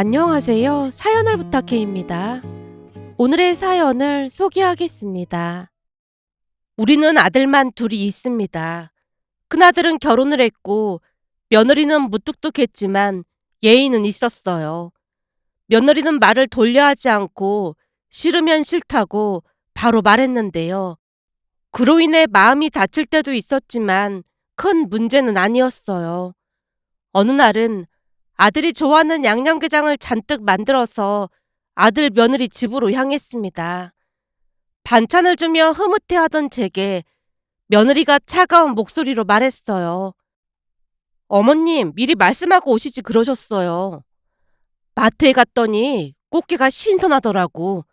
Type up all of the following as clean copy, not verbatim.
안녕하세요. 사연을 부탁해입니다. 오늘의 사연을 소개하겠습니다. 우리는 아들만 둘이 있습니다. 큰아들은 결혼을 했고 며느리는 무뚝뚝했지만 예의는 있었어요. 며느리는 말을 돌려하지 않고 싫으면 싫다고 바로 말했는데요. 그로 인해 마음이 다칠 때도 있었지만 큰 문제는 아니었어요. 어느 날은 아들이 좋아하는 양념게장을 잔뜩 만들어서 아들 며느리 집으로 향했습니다. 반찬을 주며 흐뭇해하던 제게 며느리가 차가운 목소리로 말했어요. 어머님, 미리 말씀하고 오시지 그러셨어요. 마트에 갔더니 꽃게가 신선하더라고.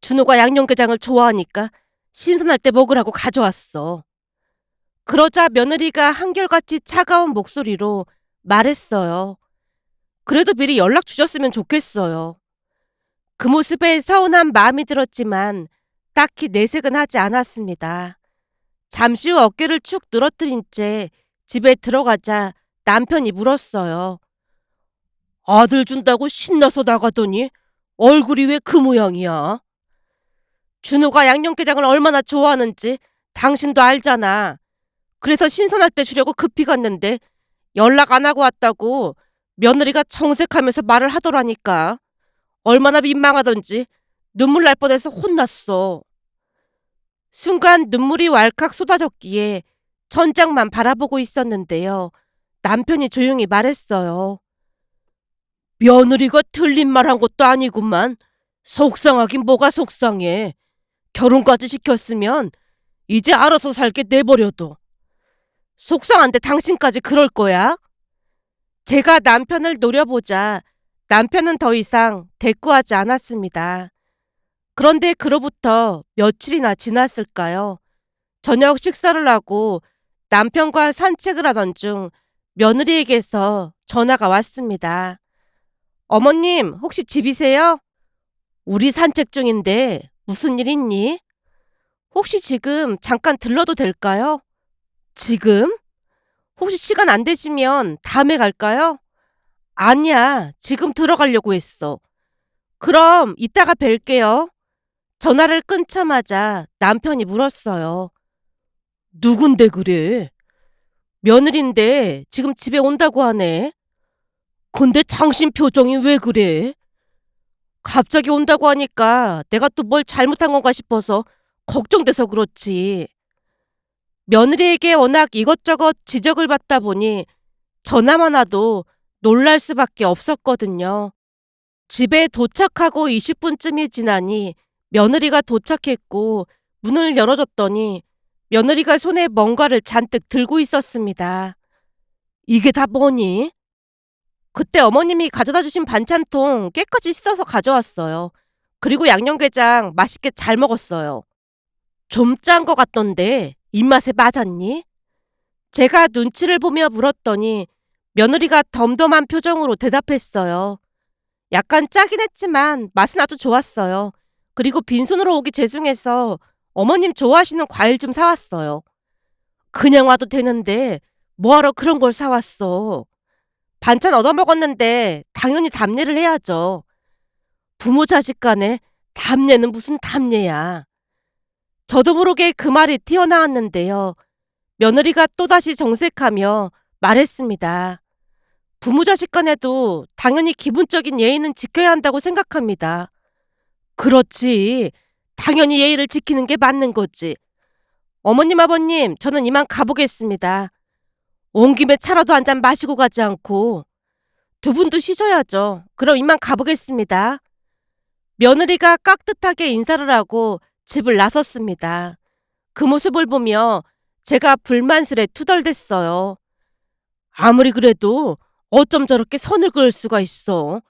준호가 양념게장을 좋아하니까 신선할 때 먹으라고 가져왔어. 그러자 며느리가 한결같이 차가운 목소리로 말했어요. 그래도 미리 연락 주셨으면 좋겠어요. 그 모습에 서운한 마음이 들었지만 딱히 내색은 하지 않았습니다. 잠시 후 어깨를 축 늘어뜨린 채 집에 들어가자 남편이 물었어요. 아들 준다고 신나서 나가더니 얼굴이 왜 그 모양이야? 준호가 양념게장을 얼마나 좋아하는지 당신도 알잖아. 그래서 신선할 때 주려고 급히 갔는데 연락 안 하고 왔다고 며느리가 정색하면서 말을 하더라니까. 얼마나 민망하던지 눈물 날 뻔해서 혼났어. 순간 눈물이 왈칵 쏟아졌기에 천장만 바라보고 있었는데요. 남편이 조용히 말했어요. 며느리가 틀린 말 한 것도 아니구만. 속상하긴 뭐가 속상해. 결혼까지 시켰으면 이제 알아서 살게 내버려둬. 속상한데 당신까지 그럴 거야? 제가 남편을 노려보자 남편은 더 이상 대꾸하지 않았습니다. 그런데 그로부터 며칠이나 지났을까요? 저녁 식사를 하고 남편과 산책을 하던 중 며느리에게서 전화가 왔습니다. 어머님, 혹시 집이세요? 우리 산책 중인데 무슨 일 있니? 혹시 지금 잠깐 들러도 될까요? 지금? 혹시 시간 안 되시면 다음에 갈까요? 아니야, 지금 들어가려고 했어. 그럼 이따가 뵐게요. 전화를 끊자마자 남편이 물었어요. 누군데 그래? 며느린데 지금 집에 온다고 하네. 근데 당신 표정이 왜 그래? 갑자기 온다고 하니까 내가 또 뭘 잘못한 건가 싶어서 걱정돼서 그렇지. 며느리에게 워낙 이것저것 지적을 받다 보니 전화만 와도 놀랄 수밖에 없었거든요. 집에 도착하고 20분쯤이 지나니 며느리가 도착했고 문을 열어줬더니 며느리가 손에 뭔가를 잔뜩 들고 있었습니다. 이게 다 뭐니? 그때 어머님이 가져다 주신 반찬통 깨끗이 씻어서 가져왔어요. 그리고 양념게장 맛있게 잘 먹었어요. 좀 짠 것 같던데 입맛에 맞았니? 제가 눈치를 보며 물었더니 며느리가 덤덤한 표정으로 대답했어요. 약간 짜긴 했지만 맛은 아주 좋았어요. 그리고 빈손으로 오기 죄송해서 어머님 좋아하시는 과일 좀 사왔어요. 그냥 와도 되는데 뭐하러 그런 걸 사왔어. 반찬 얻어먹었는데 당연히 답례를 해야죠. 부모 자식 간에 답례는 무슨 답례야. 저도 모르게 그 말이 튀어나왔는데요. 며느리가 또다시 정색하며 말했습니다. 부모 자식 간에도 당연히 기본적인 예의는 지켜야 한다고 생각합니다. 그렇지. 당연히 예의를 지키는 게 맞는 거지. 어머님, 아버님, 저는 이만 가보겠습니다. 온 김에 차라도 한 잔 마시고 가지 않고. 두 분도 쉬셔야죠. 그럼 이만 가보겠습니다. 며느리가 깍듯하게 인사를 하고 집을 나섰습니다. 그 모습을 보며 제가 불만스레 투덜댔어요. 아무리 그래도 어쩜 저렇게 선을 그을 수가 있어.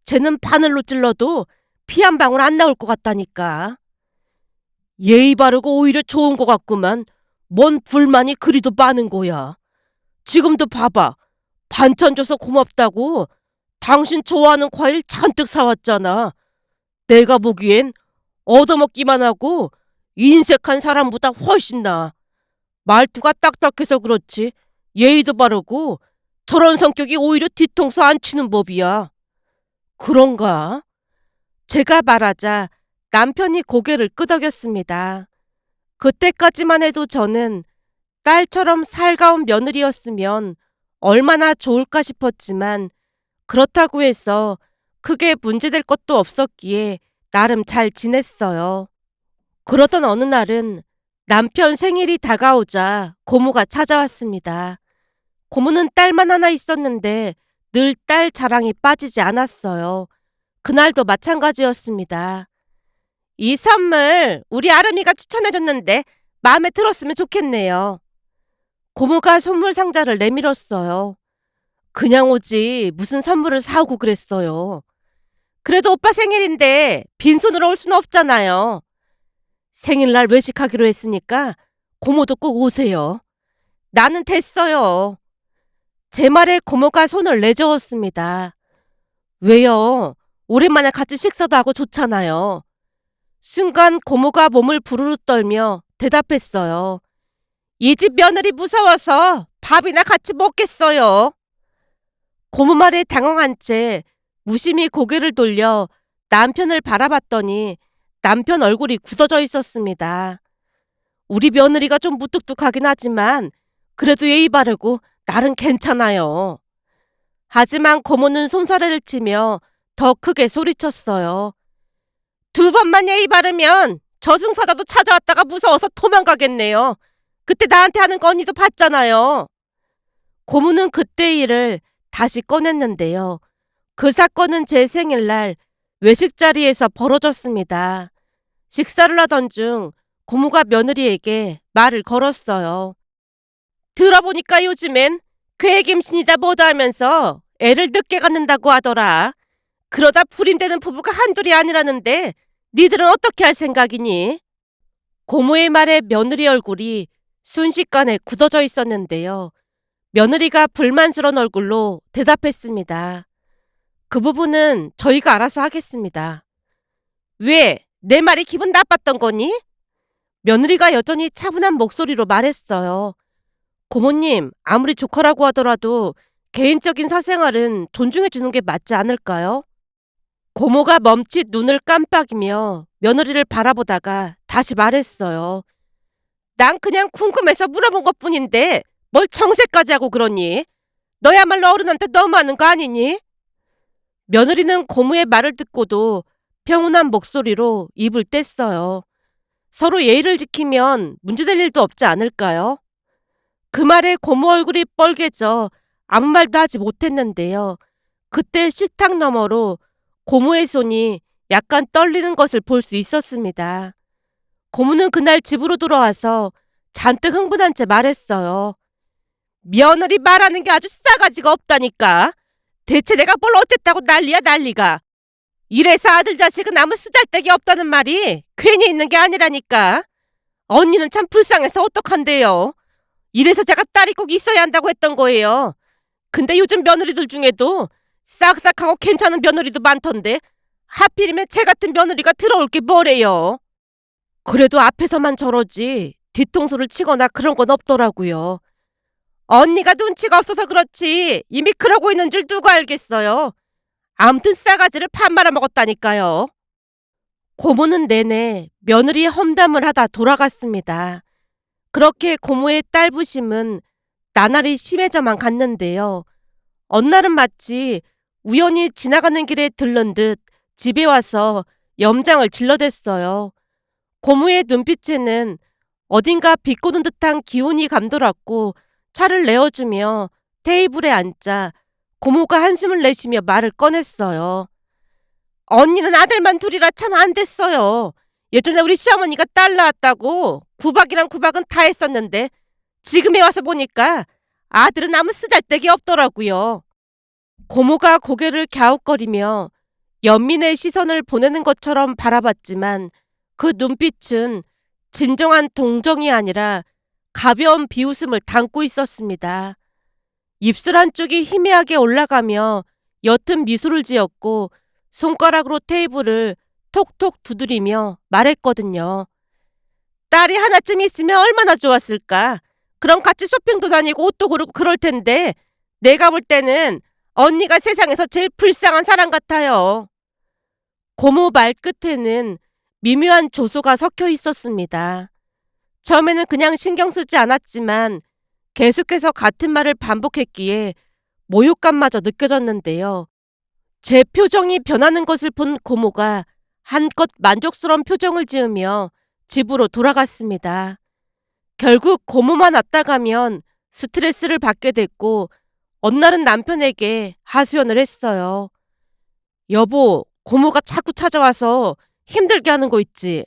쟤는 바늘로 찔러도 피 한 방울 안 나올 것 같다니까. 예의 바르고 오히려 좋은 것 같구만. 뭔 불만이 그리도 많은 거야. 지금도 봐봐. 반찬 줘서 고맙다고 당신 좋아하는 과일 잔뜩 사왔잖아. 내가 보기엔 얻어먹기만 하고 인색한 사람보다 훨씬 나아. 말투가 딱딱해서 그렇지 예의도 바르고 저런 성격이 오히려 뒤통수 안 치는 법이야. 그런가? 제가 말하자 남편이 고개를 끄덕였습니다. 그때까지만 해도 저는 딸처럼 살가운 며느리였으면 얼마나 좋을까 싶었지만 그렇다고 해서 크게 문제될 것도 없었기에 나름 잘 지냈어요. 그러던 어느 날은 남편 생일이 다가오자 고모가 찾아왔습니다. 고모는 딸만 하나 있었는데 늘 딸 자랑이 빠지지 않았어요. 그날도 마찬가지였습니다. 이 선물 우리 아름이가 추천해줬는데 마음에 들었으면 좋겠네요. 고모가 선물 상자를 내밀었어요. 그냥 오지 무슨 선물을 사오고 그랬어요. 그래도 오빠 생일인데 빈손으로 올 수는 없잖아요. 생일날 외식하기로 했으니까 고모도 꼭 오세요. 나는 됐어요. 제 말에 고모가 손을 내저었습니다. 왜요? 오랜만에 같이 식사도 하고 좋잖아요. 순간 고모가 몸을 부르르 떨며 대답했어요. 이 집 며느리 무서워서 밥이나 같이 먹겠어요. 고모 말에 당황한 채 무심히 고개를 돌려 남편을 바라봤더니 남편 얼굴이 굳어져 있었습니다. 우리 며느리가 좀 무뚝뚝하긴 하지만 그래도 예의 바르고 나름 괜찮아요. 하지만 고모는 손사래를 치며 더 크게 소리쳤어요. 두 번만 예의 바르면 저승사자도 찾아왔다가 무서워서 도망가겠네요. 그때 나한테 하는 거 언니도 봤잖아요. 고모는 그때 일을 다시 꺼냈는데요. 그 사건은 제 생일날 외식 자리에서 벌어졌습니다. 식사를 하던 중 고모가 며느리에게 말을 걸었어요. 들어보니까 요즘엔 계획 임신이다 뭐다 하면서 애를 늦게 갖는다고 하더라. 그러다 불임되는 부부가 한둘이 아니라는데 니들은 어떻게 할 생각이니? 고모의 말에 며느리 얼굴이 순식간에 굳어져 있었는데요. 며느리가 불만스러운 얼굴로 대답했습니다. 그 부분은 저희가 알아서 하겠습니다. 왜? 내 말이 기분 나빴던 거니? 며느리가 여전히 차분한 목소리로 말했어요. 고모님, 아무리 조카라고 하더라도 개인적인 사생활은 존중해 주는 게 맞지 않을까요? 고모가 멈칫 눈을 깜빡이며 며느리를 바라보다가 다시 말했어요. 난 그냥 궁금해서 물어본 것뿐인데 뭘 정색까지 하고 그러니? 너야말로 어른한테 너무하는 거 아니니? 며느리는 고모의 말을 듣고도 평온한 목소리로 입을 뗐어요. 서로 예의를 지키면 문제될 일도 없지 않을까요? 그 말에 고모 얼굴이 뻘개져 아무 말도 하지 못했는데요. 그때 식탁 너머로 고모의 손이 약간 떨리는 것을 볼 수 있었습니다. 고모는 그날 집으로 돌아와서 잔뜩 흥분한 채 말했어요. 며느리 말하는 게 아주 싸가지가 없다니까. 대체 내가 뭘 어쨌다고 난리야 난리가. 이래서 아들 자식은 아무 쓰잘데기 없다는 말이 괜히 있는 게 아니라니까. 언니는 참 불쌍해서 어떡한데요. 이래서 제가 딸이 꼭 있어야 한다고 했던 거예요. 근데 요즘 며느리들 중에도 싹싹하고 괜찮은 며느리도 많던데 하필이면 쟤 같은 며느리가 들어올 게 뭐래요. 그래도 앞에서만 저러지 뒤통수를 치거나 그런 건 없더라고요. 언니가 눈치가 없어서 그렇지 이미 그러고 있는 줄 누가 알겠어요. 아무튼 싸가지를 판 말아먹었다니까요. 고모는 내내 며느리 험담을 하다 돌아갔습니다. 그렇게 고모의 딸부심은 나날이 심해져만 갔는데요. 어느 날은 마치 우연히 지나가는 길에 들른 듯 집에 와서 염장을 질러댔어요. 고모의 눈빛에는 어딘가 비꼬는 듯한 기운이 감돌았고 차를 내어주며 테이블에 앉자 고모가 한숨을 내쉬며 말을 꺼냈어요. 언니는 아들만 둘이라 참 안 됐어요. 예전에 우리 시어머니가 딸 낳았다고 구박이랑 구박은 다 했었는데 지금에 와서 보니까 아들은 아무 쓰잘데기 없더라고요. 고모가 고개를 갸웃거리며 연민의 시선을 보내는 것처럼 바라봤지만 그 눈빛은 진정한 동정이 아니라 가벼운 비웃음을 담고 있었습니다. 입술 한쪽이 희미하게 올라가며 옅은 미소를 지었고 손가락으로 테이블을 톡톡 두드리며 말했거든요. 딸이 하나쯤 있으면 얼마나 좋았을까. 그럼 같이 쇼핑도 다니고 옷도 고르고 그럴 텐데 내가 볼 때는 언니가 세상에서 제일 불쌍한 사람 같아요. 고모 말끝에는 미묘한 조소가 섞여 있었습니다. 처음에는 그냥 신경 쓰지 않았지만 계속해서 같은 말을 반복했기에 모욕감마저 느껴졌는데요. 제 표정이 변하는 것을 본 고모가 한껏 만족스러운 표정을 지으며 집으로 돌아갔습니다. 결국 고모만 왔다 가면 스트레스를 받게 됐고 어느 날은 남편에게 하소연을 했어요. 여보, 고모가 자꾸 찾아와서 힘들게 하는 거 있지?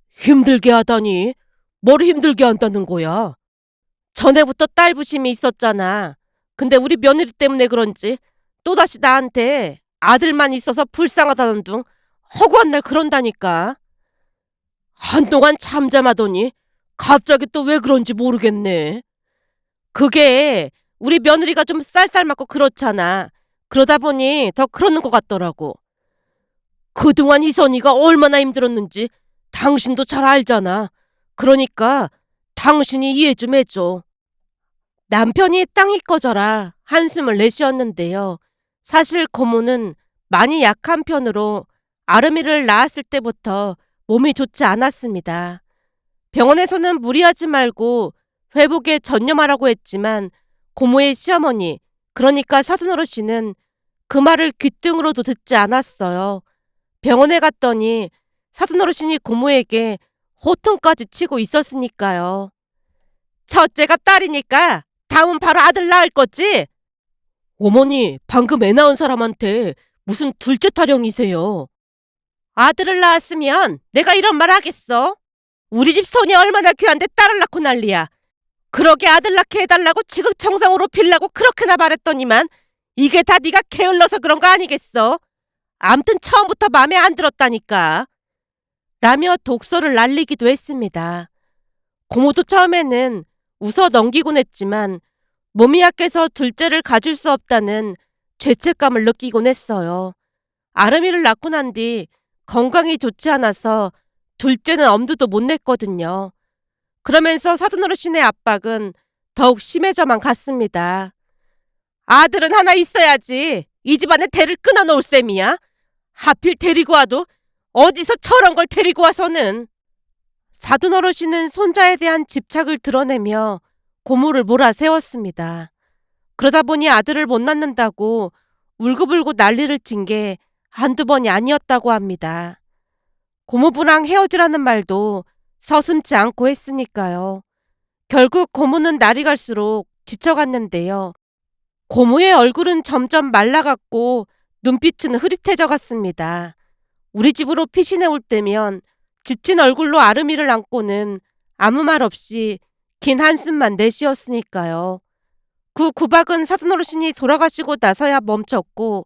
힘들게 하다니? 뭘 힘들게 한다는 거야? 전에부터 딸 부심이 있었잖아. 근데 우리 며느리 때문에 그런지 또다시 나한테 아들만 있어서 불쌍하다는 둥 허구한 날 그런다니까. 한동안 잠잠하더니 갑자기 또 왜 그런지 모르겠네. 그게 우리 며느리가 좀 쌀쌀맞고 그렇잖아. 그러다 보니 더 그러는 것 같더라고. 그동안 희선이가 얼마나 힘들었는지 당신도 잘 알잖아. 그러니까 당신이 이해 좀 해줘. 남편이 땅이 꺼져라 한숨을 내쉬었는데요. 사실 고모는 많이 약한 편으로 아름이를 낳았을 때부터 몸이 좋지 않았습니다. 병원에서는 무리하지 말고 회복에 전념하라고 했지만 고모의 시어머니, 그러니까 사돈어르신은 그 말을 귓등으로도 듣지 않았어요. 병원에 갔더니 사돈어르신이 고모에게 호통까지 치고 있었으니까요. 첫째가 딸이니까 다음은 바로 아들 낳을 거지? 어머니, 방금 애 낳은 사람한테 무슨 둘째 타령이세요? 아들을 낳았으면 내가 이런 말 하겠어? 우리 집 손이 얼마나 귀한데 딸을 낳고 난리야. 그러게 아들 낳게 해달라고 지극정성으로 빌라고 그렇게나 말했더니만 이게 다 네가 게을러서 그런 거 아니겠어? 암튼 처음부터 마음에 안 들었다니까. 라며 독서를 날리기도 했습니다. 고모도 처음에는 웃어 넘기곤 했지만 몸이 약해서 둘째를 가질 수 없다는 죄책감을 느끼곤 했어요. 아름이를 낳고 난 뒤 건강이 좋지 않아서 둘째는 엄두도 못 냈거든요. 그러면서 사돈어르신의 압박은 더욱 심해져만 갔습니다. 아들은 하나 있어야지. 이 집안에 대를 끊어놓을 셈이야. 하필 데리고 와도 어디서 저런 걸 데리고 와서는. 사돈어르신은 손자에 대한 집착을 드러내며 고모를 몰아세웠습니다. 그러다 보니 아들을 못 낳는다고 울고불고 난리를 친 게 한두 번이 아니었다고 합니다. 고모부랑 헤어지라는 말도 서슴지 않고 했으니까요. 결국 고모는 날이 갈수록 지쳐갔는데요. 고모의 얼굴은 점점 말라갔고 눈빛은 흐릿해져 갔습니다. 우리 집으로 피신해 올 때면 지친 얼굴로 아름이를 안고는 아무 말 없이 긴 한숨만 내쉬었으니까요. 그 구박은 사돈어르신이 돌아가시고 나서야 멈췄고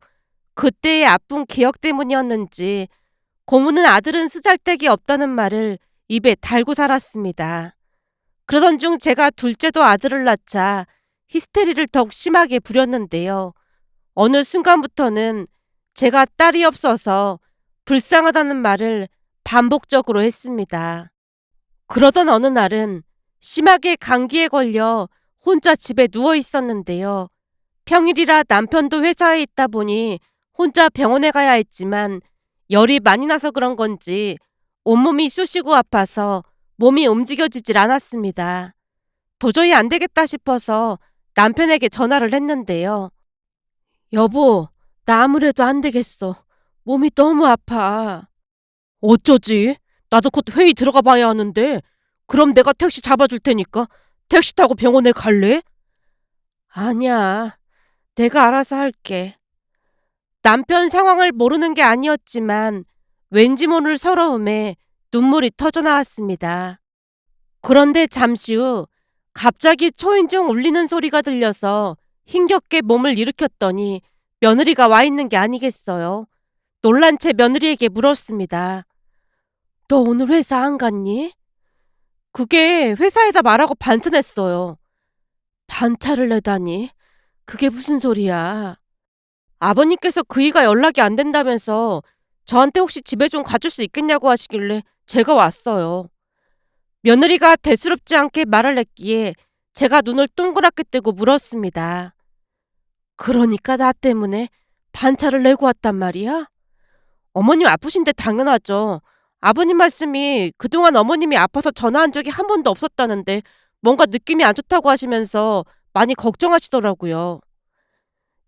그때의 아픈 기억 때문이었는지 고모는 아들은 쓰잘데기 없다는 말을 입에 달고 살았습니다. 그러던 중 제가 둘째도 아들을 낳자 히스테리를 더욱 심하게 부렸는데요. 어느 순간부터는 제가 딸이 없어서 불쌍하다는 말을 반복적으로 했습니다. 그러던 어느 날은 심하게 감기에 걸려 혼자 집에 누워 있었는데요. 평일이라 남편도 회사에 있다 보니 혼자 병원에 가야 했지만 열이 많이 나서 그런 건지 온몸이 쑤시고 아파서 몸이 움직여지질 않았습니다. 도저히 안 되겠다 싶어서 남편에게 전화를 했는데요. 여보, 나 아무래도 안 되겠어. 몸이 너무 아파. 어쩌지? 나도 곧 회의 들어가 봐야 하는데 그럼 내가 택시 잡아줄 테니까 택시 타고 병원에 갈래? 아니야. 내가 알아서 할게. 남편 상황을 모르는 게 아니었지만 왠지 모를 서러움에 눈물이 터져 나왔습니다. 그런데 잠시 후 갑자기 초인종 울리는 소리가 들려서 힘겹게 몸을 일으켰더니 며느리가 와 있는 게 아니겠어요. 놀란 채 며느리에게 물었습니다. 너 오늘 회사 안 갔니? 그게 회사에다 말하고 반찬했어요. 반차를 내다니? 그게 무슨 소리야? 아버님께서 그이가 연락이 안 된다면서 저한테 혹시 집에 좀 가줄 수 있겠냐고 하시길래 제가 왔어요. 며느리가 대수롭지 않게 말을 했기에 제가 눈을 동그랗게 뜨고 물었습니다. 그러니까 나 때문에 반차를 내고 왔단 말이야? 어머님 아프신데 당연하죠. 아버님 말씀이 그동안 어머님이 아파서 전화한 적이 한 번도 없었다는데 뭔가 느낌이 안 좋다고 하시면서 많이 걱정하시더라고요.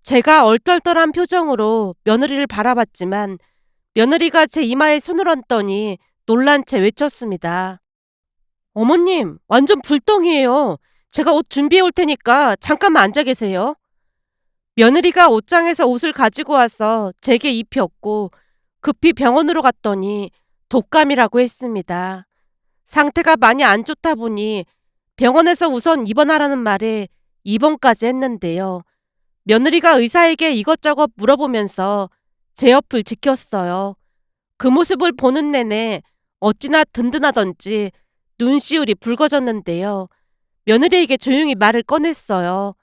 제가 얼떨떨한 표정으로 며느리를 바라봤지만 며느리가 제 이마에 손을 얹더니 놀란 채 외쳤습니다. 어머님, 완전 불똥이에요. 제가 옷 준비해 올 테니까 잠깐만 앉아 계세요. 며느리가 옷장에서 옷을 가지고 와서 제게 입혔고 급히 병원으로 갔더니 독감이라고 했습니다. 상태가 많이 안 좋다 보니 병원에서 우선 입원하라는 말에 입원까지 했는데요. 며느리가 의사에게 이것저것 물어보면서 제 옆을 지켰어요. 그 모습을 보는 내내 어찌나 든든하던지 눈시울이 붉어졌는데요. 며느리에게 조용히 말을 꺼냈어요.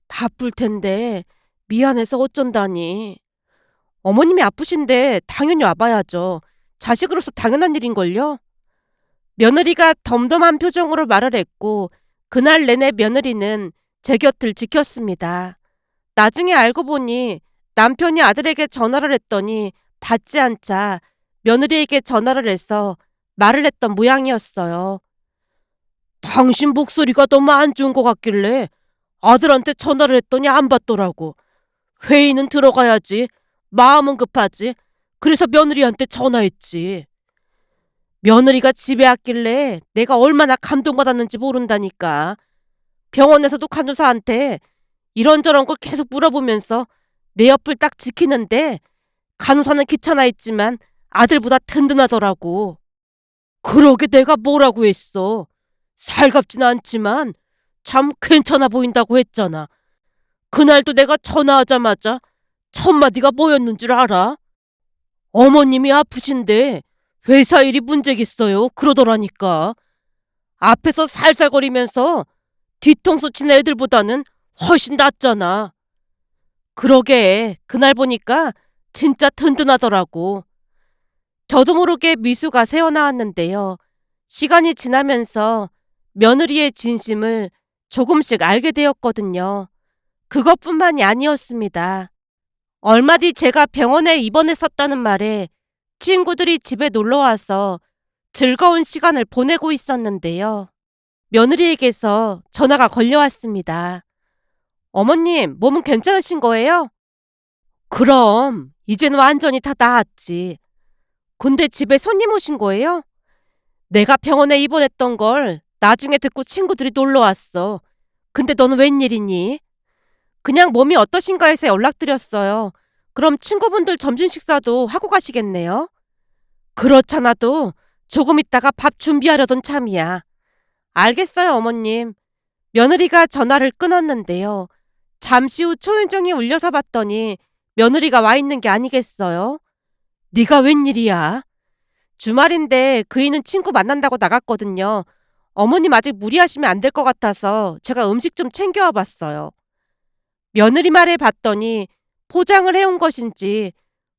바쁠 텐데 미안해서 어쩐다니. 어머님이 아프신데 당연히 와봐야죠. 자식으로서 당연한 일인걸요? 며느리가 덤덤한 표정으로 말을 했고 그날 내내 며느리는 제 곁을 지켰습니다. 나중에 알고 보니 남편이 아들에게 전화를 했더니 받지 않자 며느리에게 전화를 해서 말을 했던 모양이었어요. 당신 목소리가 너무 안 좋은 것 같길래 아들한테 전화를 했더니 안 받더라고. 회의는 들어가야지. 마음은 급하지. 그래서 며느리한테 전화했지. 며느리가 집에 왔길래 내가 얼마나 감동받았는지 모른다니까. 병원에서도 간호사한테 이런저런 걸 계속 물어보면서 내 옆을 딱 지키는데 간호사는 귀찮아 했지만 아들보다 든든하더라고. 그러게 내가 뭐라고 했어. 살갑진 않지만 참 괜찮아 보인다고 했잖아. 그날도 내가 전화하자마자 첫 마디가 뭐였는 줄 알아? 어머님이 아프신데 회사 일이 문제겠어요. 그러더라니까. 앞에서 살살거리면서 뒤통수 친 애들보다는 훨씬 낫잖아. 그러게 그날 보니까 진짜 든든하더라고. 저도 모르게 미소가 새어나왔는데요. 시간이 지나면서 며느리의 진심을 조금씩 알게 되었거든요. 그것뿐만이 아니었습니다. 얼마 뒤 제가 병원에 입원했었다는 말에 친구들이 집에 놀러와서 즐거운 시간을 보내고 있었는데요. 며느리에게서 전화가 걸려왔습니다. 어머님, 몸은 괜찮으신 거예요? 그럼, 이젠 완전히 다 나았지. 근데 집에 손님 오신 거예요? 내가 병원에 입원했던 걸 나중에 듣고 친구들이 놀러왔어. 근데 너는 웬일이니? 그냥 몸이 어떠신가 해서 연락드렸어요. 그럼 친구분들 점심 식사도 하고 가시겠네요? 그렇잖아도 조금 있다가 밥 준비하려던 참이야. 알겠어요, 어머님. 며느리가 전화를 끊었는데요. 잠시 후 초인종이 울려서 봤더니 며느리가 와 있는 게 아니겠어요? 네가 웬일이야? 주말인데 그이는 친구 만난다고 나갔거든요. 어머님 아직 무리하시면 안 될 것 같아서 제가 음식 좀 챙겨와 봤어요. 며느리 말에 봤더니 포장을 해온 것인지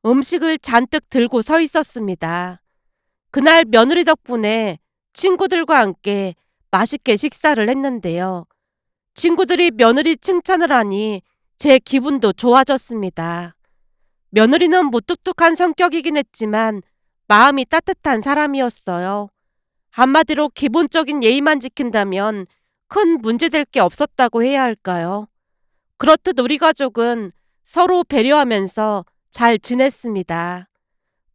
음식을 잔뜩 들고 서 있었습니다. 그날 며느리 덕분에 친구들과 함께 맛있게 식사를 했는데요. 친구들이 며느리 칭찬을 하니 제 기분도 좋아졌습니다. 며느리는 무뚝뚝한 성격이긴 했지만 마음이 따뜻한 사람이었어요. 한마디로 기본적인 예의만 지킨다면 큰 문제될 게 없었다고 해야 할까요? 그렇듯 우리 가족은 서로 배려하면서 잘 지냈습니다.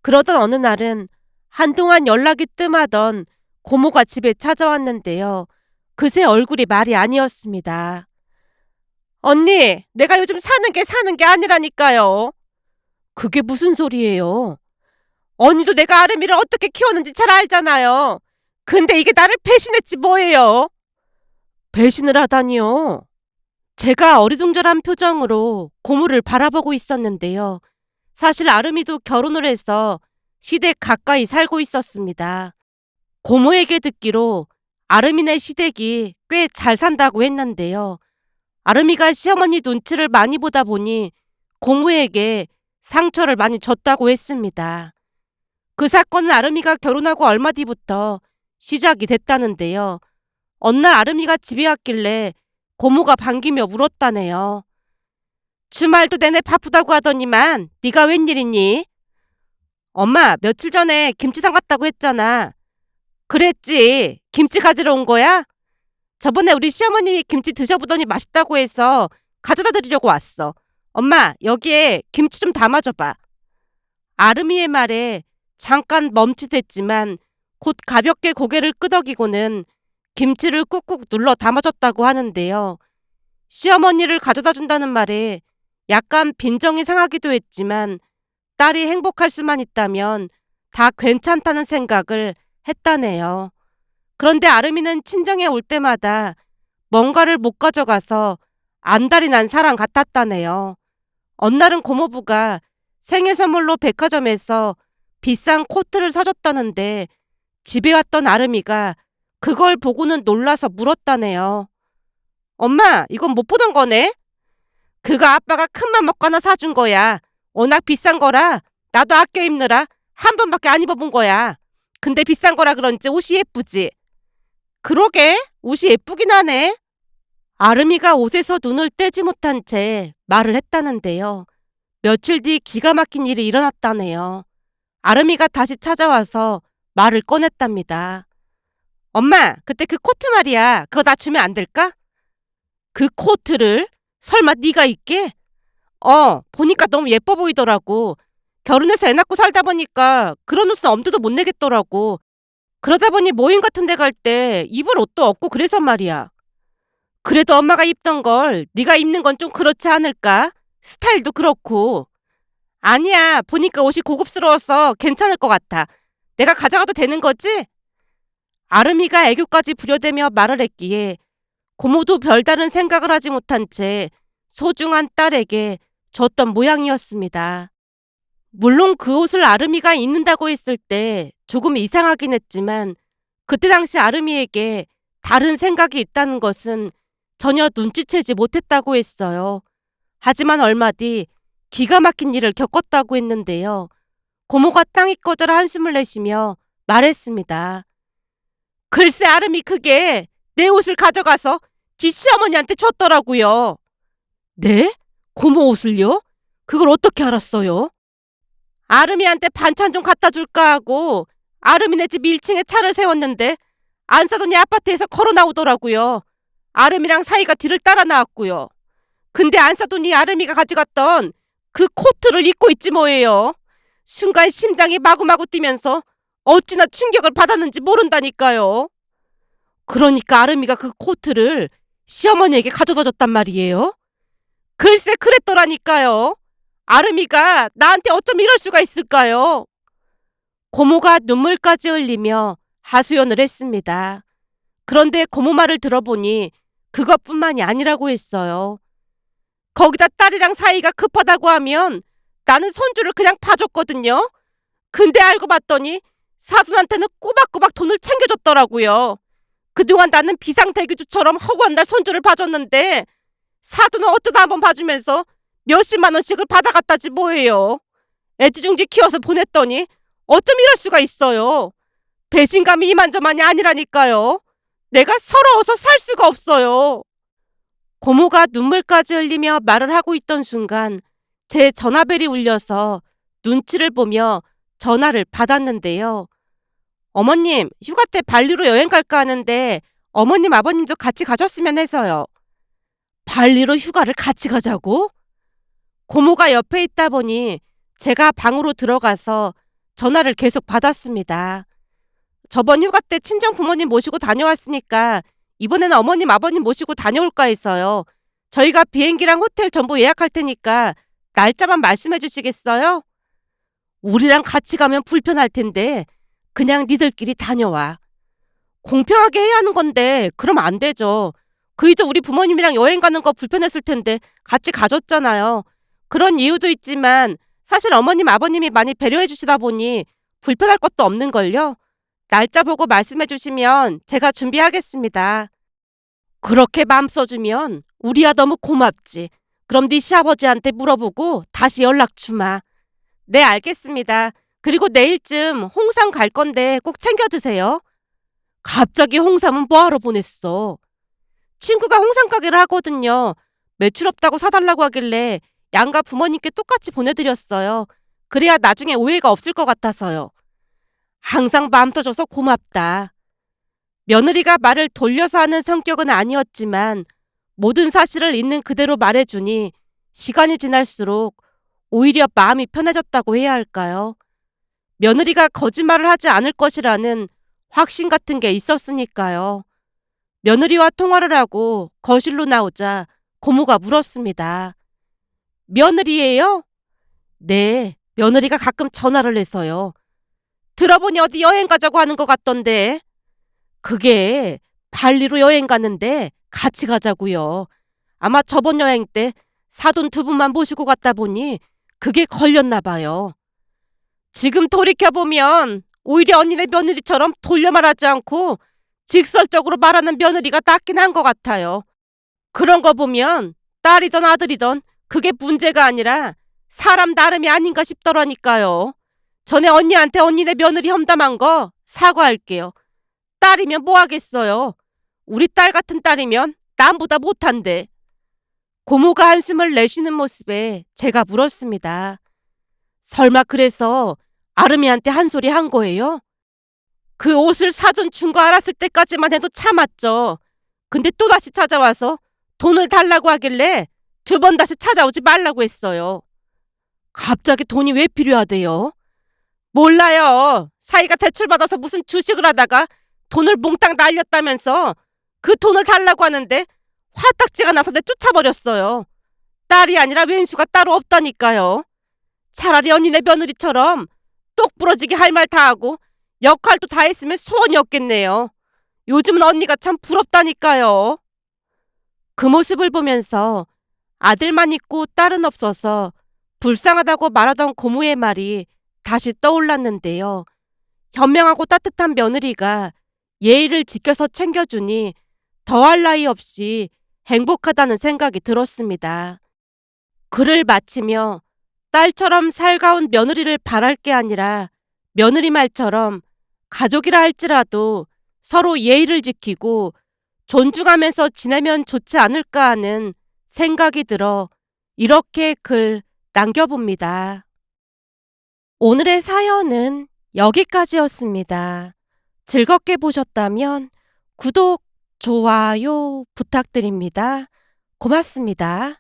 그러던 어느 날은 한동안 연락이 뜸하던 고모가 집에 찾아왔는데요. 그새 얼굴이 말이 아니었습니다. 언니, 내가 요즘 사는 게 아니라니까요. 그게 무슨 소리예요? 언니도 내가 아름이를 어떻게 키웠는지 잘 알잖아요. 근데 이게 나를 배신했지 뭐예요? 배신을 하다니요. 제가 어리둥절한 표정으로 고모를 바라보고 있었는데요. 사실 아름이도 결혼을 해서 시댁 가까이 살고 있었습니다. 고모에게 듣기로 아름이네 시댁이 꽤 잘 산다고 했는데요. 아름이가 시어머니 눈치를 많이 보다 보니 고모에게 상처를 많이 줬다고 했습니다. 그 사건은 아름이가 결혼하고 얼마 뒤부터 시작이 됐다는데요. 어느 날 아름이가 집에 왔길래 고모가 반기며 물었다네요. 주말도 내내 바쁘다고 하더니만 네가 웬일이니? 엄마, 며칠 전에 김치 담갔다고 했잖아. 그랬지. 김치 가지러 온 거야? 저번에 우리 시어머님이 김치 드셔보더니 맛있다고 해서 가져다 드리려고 왔어. 엄마, 여기에 김치 좀 담아줘봐. 아름이의 말에 잠깐 멈칫했지만 곧 가볍게 고개를 끄덕이고는 김치를 꾹꾹 눌러 담아줬다고 하는데요. 시어머니를 가져다 준다는 말에 약간 빈정이 상하기도 했지만 딸이 행복할 수만 있다면 다 괜찮다는 생각을 했다네요. 그런데 아름이는 친정에 올 때마다 뭔가를 못 가져가서 안달이 난 사람 같았다네요. 어느 날은 고모부가 생일 선물로 백화점에서 비싼 코트를 사줬다는데 집에 왔던 아름이가 그걸 보고는 놀라서 물었다네요. 엄마, 이건 못 보던 거네? 그거 아빠가 큰맘 먹고 하나 사준 거야. 워낙 비싼 거라 나도 아껴 입느라 한 번밖에 안 입어본 거야. 근데 비싼 거라 그런지 옷이 예쁘지? 그러게, 옷이 예쁘긴 하네. 아름이가 옷에서 눈을 떼지 못한 채 말을 했다는데요. 며칠 뒤 기가 막힌 일이 일어났다네요. 아름이가 다시 찾아와서 말을 꺼냈답니다. 엄마, 그때 그 코트 말이야. 그거 나 주면 안 될까? 그 코트를? 설마 네가 입게? 보니까 너무 예뻐 보이더라고. 결혼해서 애 낳고 살다 보니까 그런 옷은 엄두도 못 내겠더라고. 그러다 보니 모임 같은 데 갈 때 입을 옷도 없고 그래서 말이야. 그래도 엄마가 입던 걸 네가 입는 건 좀 그렇지 않을까? 스타일도 그렇고. 아니야, 보니까 옷이 고급스러워서 괜찮을 것 같아. 내가 가져가도 되는 거지? 아름이가 애교까지 부려대며 말을 했기에 고모도 별다른 생각을 하지 못한 채 소중한 딸에게 줬던 모양이었습니다. 물론 그 옷을 아름이가 입는다고 했을 때 조금 이상하긴 했지만 그때 당시 아름이에게 다른 생각이 있다는 것은 전혀 눈치채지 못했다고 했어요. 하지만 얼마 뒤 기가 막힌 일을 겪었다고 했는데요. 고모가 땅이 꺼져라 한숨을 내쉬며 말했습니다. 글쎄, 아름이 그게 내 옷을 가져가서 지 시어머니한테 줬더라고요. 네? 고모 옷을요? 그걸 어떻게 알았어요? 아름이한테 반찬 좀 갖다 줄까 하고 아름이네 집 1층에 차를 세웠는데 안 사더니 아파트에서 걸어 나오더라고요. 아름이랑 사이가 뒤를 따라 나왔고요. 근데 안 사더니 아름이가 가져갔던 그 코트를 입고 있지 뭐예요. 순간 심장이 마구마구 뛰면서 어찌나 충격을 받았는지 모른다니까요. 그러니까 아름이가 그 코트를 시어머니에게 가져다 줬단 말이에요? 글쎄, 그랬더라니까요. 아름이가 나한테 어쩜 이럴 수가 있을까요? 고모가 눈물까지 흘리며 하소연을 했습니다. 그런데 고모 말을 들어보니 그것뿐만이 아니라고 했어요. 거기다 딸이랑 사이가 급하다고 하면 나는 손주를 그냥 봐줬거든요. 근데 알고 봤더니 사돈한테는 꼬박꼬박 돈을 챙겨줬더라고요. 그동안 나는 비상대기주처럼 허구한 날 손주를 봐줬는데 사돈은 어쩌다 한번 봐주면서 몇십만 원씩을 받아갔다지 뭐예요. 애지중지 키워서 보냈더니 어쩜 이럴 수가 있어요. 배신감이 이만저만이 아니라니까요. 내가 서러워서 살 수가 없어요. 고모가 눈물까지 흘리며 말을 하고 있던 순간 제 전화벨이 울려서 눈치를 보며 전화를 받았는데요. 어머님, 휴가 때 발리로 여행 갈까 하는데 어머님, 아버님도 같이 가셨으면 해서요. 발리로 휴가를 같이 가자고? 고모가 옆에 있다 보니 제가 방으로 들어가서 전화를 계속 받았습니다. 저번 휴가 때 친정 부모님 모시고 다녀왔으니까 이번에는 어머님, 아버님 모시고 다녀올까 해서요. 저희가 비행기랑 호텔 전부 예약할 테니까 날짜만 말씀해 주시겠어요? 우리랑 같이 가면 불편할 텐데 그냥 니들끼리 다녀와. 공평하게 해야 하는 건데 그럼 안 되죠. 그이도 우리 부모님이랑 여행 가는 거 불편했을 텐데 같이 가줬잖아요. 그런 이유도 있지만 사실 어머님, 아버님이 많이 배려해 주시다 보니 불편할 것도 없는걸요. 날짜 보고 말씀해 주시면 제가 준비하겠습니다. 그렇게 맘 써주면 우리야 너무 고맙지. 그럼 네 시아버지한테 물어보고 다시 연락 주마. 네, 알겠습니다. 그리고 내일쯤 홍삼 갈 건데 꼭 챙겨 드세요. 갑자기 홍삼은 뭐하러 보냈어? 친구가 홍삼 가게를 하거든요. 매출 없다고 사달라고 하길래 양가 부모님께 똑같이 보내드렸어요. 그래야 나중에 오해가 없을 것 같아서요. 항상 마음 터져서 고맙다. 며느리가 말을 돌려서 하는 성격은 아니었지만 모든 사실을 있는 그대로 말해주니 시간이 지날수록 오히려 마음이 편해졌다고 해야 할까요? 며느리가 거짓말을 하지 않을 것이라는 확신 같은 게 있었으니까요. 며느리와 통화를 하고 거실로 나오자 고모가 물었습니다. 며느리예요? 네, 며느리가 가끔 전화를 해서요. 들어보니 어디 여행 가자고 하는 것 같던데. 그게 발리로 여행 가는데 같이 가자고요. 아마 저번 여행 때 사돈 두 분만 모시고 갔다 보니 그게 걸렸나 봐요. 지금 돌이켜보면 오히려 언니네 며느리처럼 돌려 말하지 않고 직설적으로 말하는 며느리가 낫긴 한 것 같아요. 그런 거 보면 딸이던 아들이던 그게 문제가 아니라 사람 나름이 아닌가 싶더라니까요. 전에 언니한테 언니네 며느리 험담한 거 사과할게요. 딸이면 뭐 하겠어요. 우리 딸 같은 딸이면 남보다 못한데. 고모가 한숨을 내쉬는 모습에 제가 물었습니다. 설마 그래서 아름이한테 한 소리 한 거예요? 그 옷을 사돈 준 거 알았을 때까지만 해도 참았죠. 근데 또다시 찾아와서 돈을 달라고 하길래 두 번 다시 찾아오지 말라고 했어요. 갑자기 돈이 왜 필요하대요? 몰라요. 사이가 대출받아서 무슨 주식을 하다가 돈을 몽땅 날렸다면서 그 돈을 달라고 하는데 화딱지가 나서 내쫓아버렸어요. 딸이 아니라 왼수가 따로 없다니까요. 차라리 언니네 며느리처럼 똑부러지게 할 말 다 하고 역할도 다 했으면 소원이 없겠네요. 요즘은 언니가 참 부럽다니까요. 그 모습을 보면서 아들만 있고 딸은 없어서 불쌍하다고 말하던 고모의 말이 다시 떠올랐는데요. 현명하고 따뜻한 며느리가 예의를 지켜서 챙겨주니 더할 나위 없이 행복하다는 생각이 들었습니다. 글을 마치며 딸처럼 살가운 며느리를 바랄 게 아니라 며느리 말처럼 가족이라 할지라도 서로 예의를 지키고 존중하면서 지내면 좋지 않을까 하는 생각이 들어 이렇게 글 남겨봅니다. 오늘의 사연은 여기까지였습니다. 즐겁게 보셨다면 구독, 좋아요 부탁드립니다. 고맙습니다.